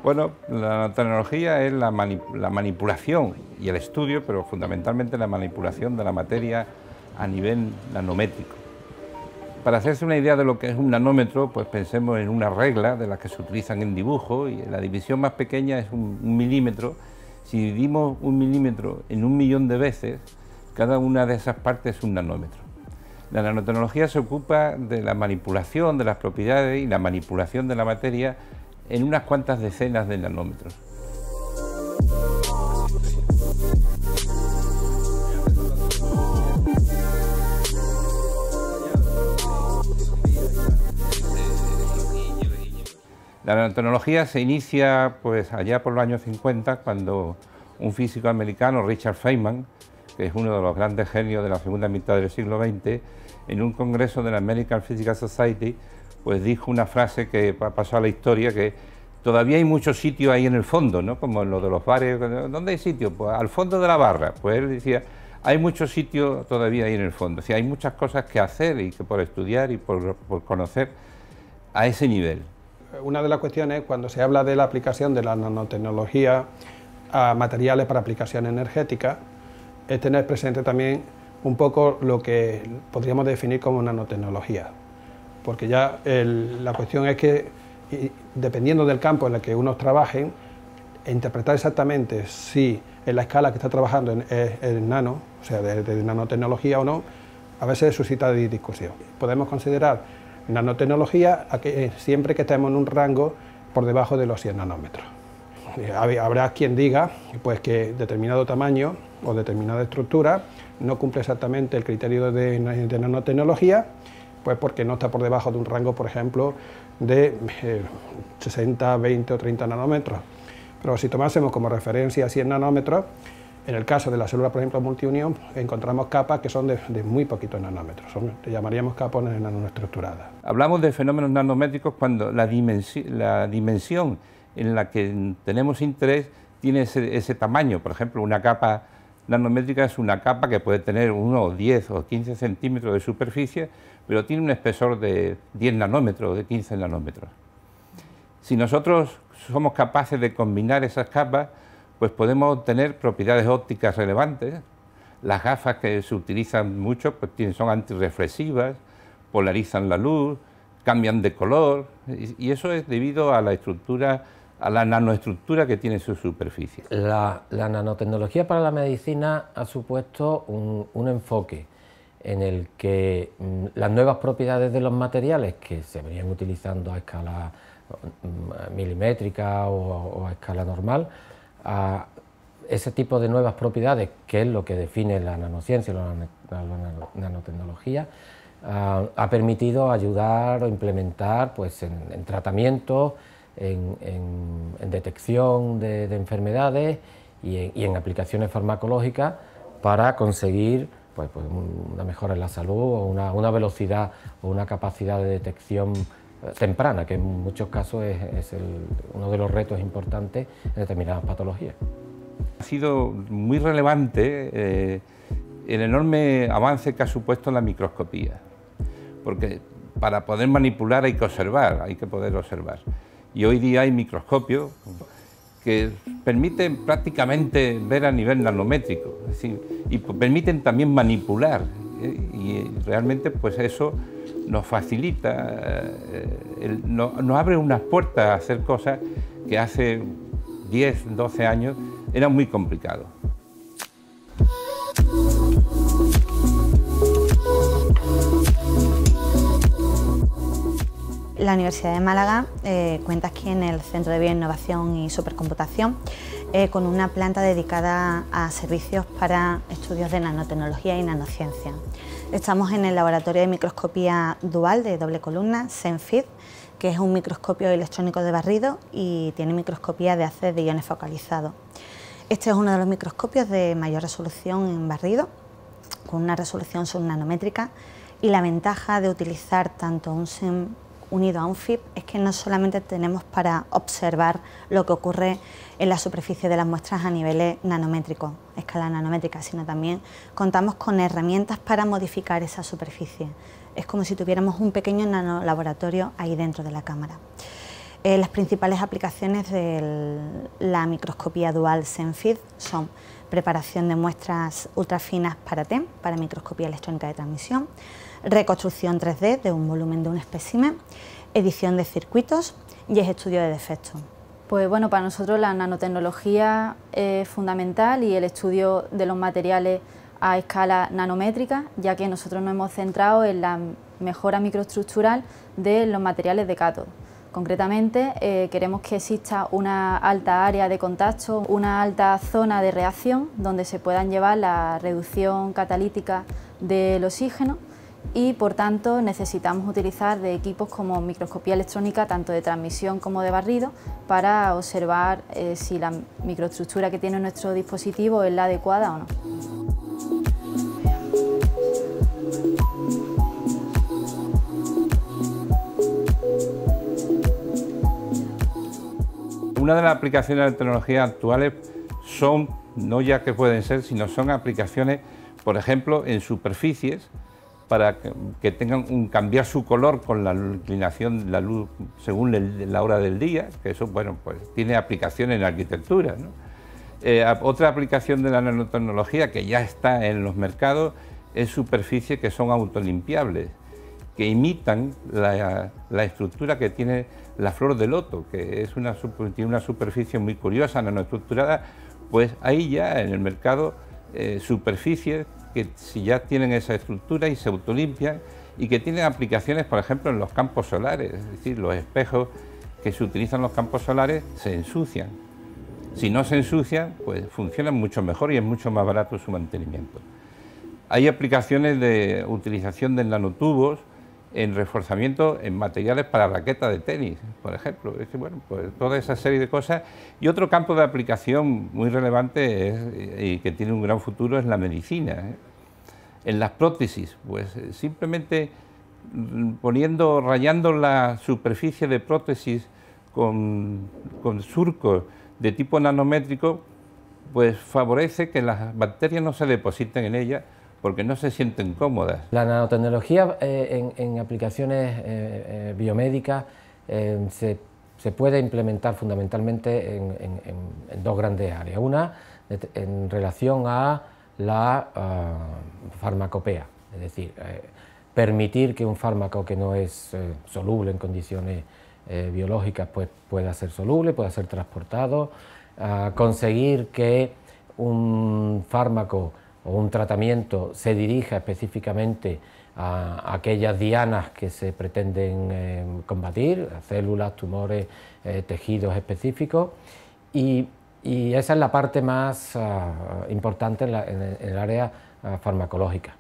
Bueno, la nanotecnología es la manipulación y el estudio, pero fundamentalmente la manipulación de la materia a nivel nanométrico. Para hacerse una idea de lo que es un nanómetro, pues pensemos en una regla de las que se utilizan en dibujo, y la división más pequeña es un milímetro. Si dividimos un milímetro en 1.000.000 de veces, cada una de esas partes es un nanómetro. La nanotecnología se ocupa de la manipulación de las propiedades y la manipulación de la materia en unas cuantas decenas de nanómetros. La nanotecnología se inicia pues allá por los años 50, cuando un físico americano, Richard Feynman, que es uno de los grandes genios de la segunda mitad del siglo XX, en un congreso de la American Physical Society, pues dijo una frase que pasó a la historia, que todavía hay muchos sitios ahí en el fondo, ¿no? Como en lo de los bares. ¿Dónde hay sitio? Pues al fondo de la barra. Pues él decía, hay muchos sitios todavía ahí en el fondo. O sea, hay muchas cosas que hacer y que por estudiar y por conocer a ese nivel. Una de las cuestiones, cuando se habla de la aplicación de la nanotecnología a materiales para aplicación energética, es tener presente también un poco lo que podríamos definir como nanotecnología. Porque ya la cuestión es que, dependiendo del campo en el que unos trabajen, interpretar exactamente si en la escala que está trabajando es nano, o sea, de nanotecnología o no, a veces suscita discusión. Podemos considerar nanotecnología siempre que estemos en un rango por debajo de los 100 nanómetros. Habrá quien diga pues, que determinado tamaño o determinada estructura no cumple exactamente el criterio de nanotecnología, pues porque no está por debajo de un rango, por ejemplo, de 60, 20 o 30 nanómetros. Pero si tomásemos como referencia 100 nanómetros, en el caso de la célula, por ejemplo, multiunión, encontramos capas que son de muy poquitos nanómetros, le llamaríamos capas nanoestructuradas. Hablamos de fenómenos nanométricos cuando la dimensión en la que tenemos interés tiene ese tamaño. Por ejemplo, una capa nanométrica es una capa que puede tener 1, 10 o 15 centímetros de superficie, pero tiene un espesor de 10 nanómetros o de 15 nanómetros. Si nosotros somos capaces de combinar esas capas, pues podemos obtener propiedades ópticas relevantes. Las gafas que se utilizan mucho pues son antirreflexivas, polarizan la luz, cambian de color, y eso es debido a la estructura, a la nanoestructura que tiene su superficie. La nanotecnología para la medicina ha supuesto un enfoque en el que las nuevas propiedades de los materiales que se venían utilizando a escala milimétrica o a escala normal, a ese tipo de nuevas propiedades, que es lo que define la nanociencia, la nanotecnología, ha permitido ayudar o implementar pues, en tratamientos, en detección de enfermedades y en aplicaciones farmacológicas para conseguir pues, una mejora en la salud o una velocidad o una capacidad de detección temprana, que en muchos casos es uno de los retos importantes en determinadas patologías. Ha sido muy relevante el enorme avance que ha supuesto la microscopía, porque para poder manipular hay que observar, hay que poder observar. Y hoy día hay microscopios que permiten prácticamente ver a nivel nanométrico, es decir, y permiten también manipular, y realmente pues eso nos facilita, nos abre unas puertas a hacer cosas que hace 10, 12 años eran muy complicados. La Universidad de Málaga cuenta aquí en el Centro de Bioinnovación y Supercomputación con una planta dedicada a servicios para estudios de nanotecnología y nanociencia. Estamos en el laboratorio de microscopía dual de doble columna, SENFID, que es un microscopio electrónico de barrido y tiene microscopía de haces de iones focalizados. Este es uno de los microscopios de mayor resolución en barrido, con una resolución subnanométrica, y la ventaja de utilizar tanto un SEM unido a un FIB es que no solamente tenemos para observar lo que ocurre en la superficie de las muestras a niveles nanométricos, escala nanométrica, sino también contamos con herramientas para modificar esa superficie. Es como si tuviéramos un pequeño nanolaboratorio ahí dentro de la cámara. Las principales aplicaciones de la microscopía dual SENFID son preparación de muestras ultrafinas para TEM, para microscopía electrónica de transmisión, reconstrucción 3D de un volumen de un espécimen, edición de circuitos y estudio de defectos. Pues bueno, para nosotros la nanotecnología es fundamental y el estudio de los materiales a escala nanométrica, ya que nosotros nos hemos centrado en la mejora microestructural de los materiales de cátodo. Concretamente, queremos que exista una alta área de contacto, una alta zona de reacción donde se puedan llevar la reducción catalítica del oxígeno y, por tanto, necesitamos utilizar de equipos como microscopía electrónica, tanto de transmisión como de barrido, para observar si la microestructura que tiene nuestro dispositivo es la adecuada o no. Una de las aplicaciones de la tecnología actuales son, no ya que pueden ser, sino son aplicaciones, por ejemplo, en superficies para que tengan cambiar su color con la inclinación de la luz según la hora del día, que eso, bueno, pues tiene aplicaciones en arquitectura, ¿no? Otra aplicación de la nanotecnología que ya está en los mercados es superficies que son autolimpiables, que imitan la estructura que tiene la flor de loto, que tiene una superficie muy curiosa, nanoestructurada. Pues ahí ya en el mercado superficies que si ya tienen esa estructura y se autolimpian y que tienen aplicaciones, por ejemplo, en los campos solares, es decir, los espejos que se utilizan en los campos solares se ensucian. Si no se ensucian, pues funcionan mucho mejor y es mucho más barato su mantenimiento. Hay aplicaciones de utilización de nanotubos en reforzamiento en materiales para raquetas de tenis, por ejemplo. Es que, bueno, pues toda esa serie de cosas. Y otro campo de aplicación muy relevante y que tiene un gran futuro es la medicina, ¿eh? En las prótesis, pues simplemente rayando la superficie de prótesis con surcos de tipo nanométrico, pues favorece que las bacterias no se depositen en ellas porque no se sienten cómodas. La nanotecnología en aplicaciones biomédicas se puede implementar fundamentalmente en dos grandes áreas. Una en relación a la farmacopea, es decir, permitir que un fármaco que no es soluble en condiciones biológicas pues pueda ser soluble, pueda ser transportado, conseguir que un fármaco o un tratamiento se dirija específicamente a aquellas dianas que se pretenden combatir, células, tumores, tejidos específicos, y esa es la parte más importante en el área farmacológica.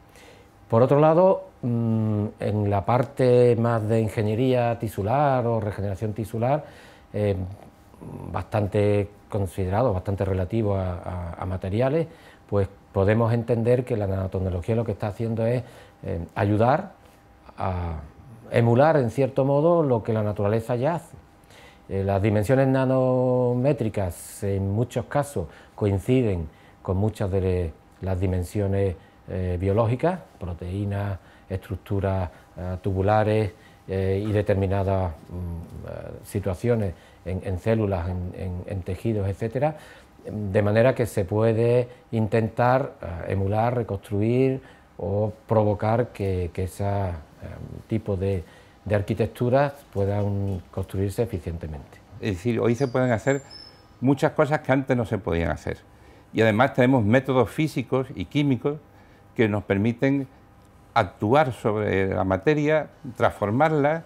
Por otro lado, en la parte más de ingeniería tisular o regeneración tisular, bastante considerado, bastante relativo a materiales, pues podemos entender que la nanotecnología lo que está haciendo es ayudar a emular en cierto modo lo que la naturaleza ya hace. Las dimensiones nanométricas en muchos casos coinciden con muchas de las dimensiones biológicas, proteínas, estructuras tubulares y determinadas situaciones en células, en tejidos, etcétera, de manera que se puede intentar emular, reconstruir o provocar que ese tipo de arquitecturas puedan construirse eficientemente. Es decir, hoy se pueden hacer muchas cosas que antes no se podían hacer. Y además tenemos métodos físicos y químicos que nos permiten actuar sobre la materia, transformarla,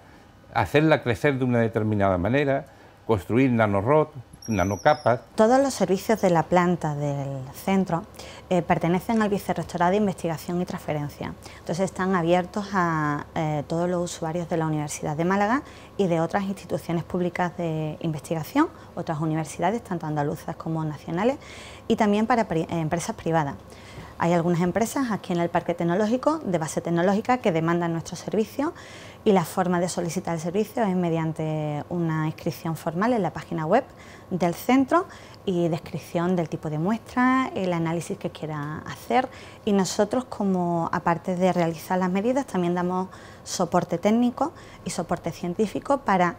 hacerla crecer de una determinada manera, construir nanorods, nanocapas. Todos los servicios de la planta del centro pertenecen al Vicerrectorado de Investigación y Transferencia. Entonces están abiertos a todos los usuarios de la Universidad de Málaga y de otras instituciones públicas de investigación, otras universidades, tanto andaluzas como nacionales, y también para empresas privadas. Hay algunas empresas aquí en el Parque Tecnológico de base tecnológica que demandan nuestros servicios y la forma de solicitar el servicio es mediante una inscripción formal en la página web del centro y descripción del tipo de muestra, el análisis que quiera hacer, y nosotros, como aparte de realizar las medidas, también damos soporte técnico y soporte científico para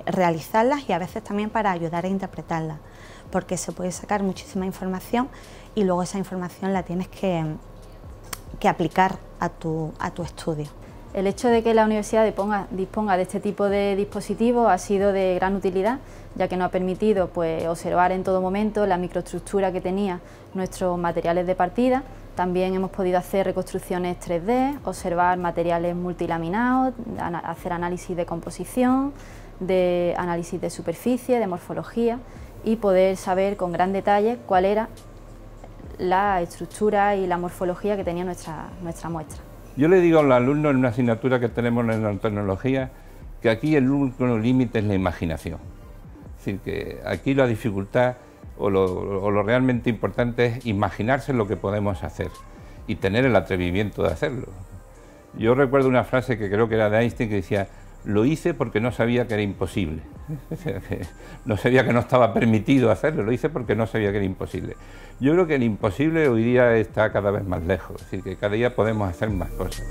realizarlas y a veces también para ayudar a interpretarlas, porque se puede sacar muchísima información y luego esa información la tienes que aplicar a tu estudio. El hecho de que la universidad disponga de este tipo de dispositivos ha sido de gran utilidad, ya que nos ha permitido pues, observar en todo momento la microestructura que tenía nuestros materiales de partida. También hemos podido hacer reconstrucciones 3D, observar materiales multilaminados, hacer análisis de composición, de análisis de superficie, de morfología, y poder saber con gran detalle cuál era la estructura y la morfología que tenía nuestra muestra. Yo le digo a los alumnos en una asignatura que tenemos en nanotecnología que aquí el único límite es la imaginación. Es decir, que aquí la dificultad o lo realmente importante es imaginarse lo que podemos hacer y tener el atrevimiento de hacerlo. Yo recuerdo una frase que creo que era de Einstein que decía: lo hice porque no sabía que era imposible. No sabía que no estaba permitido hacerlo, lo hice porque no sabía que era imposible. Yo creo que el imposible hoy día está cada vez más lejos, es decir, que cada día podemos hacer más cosas.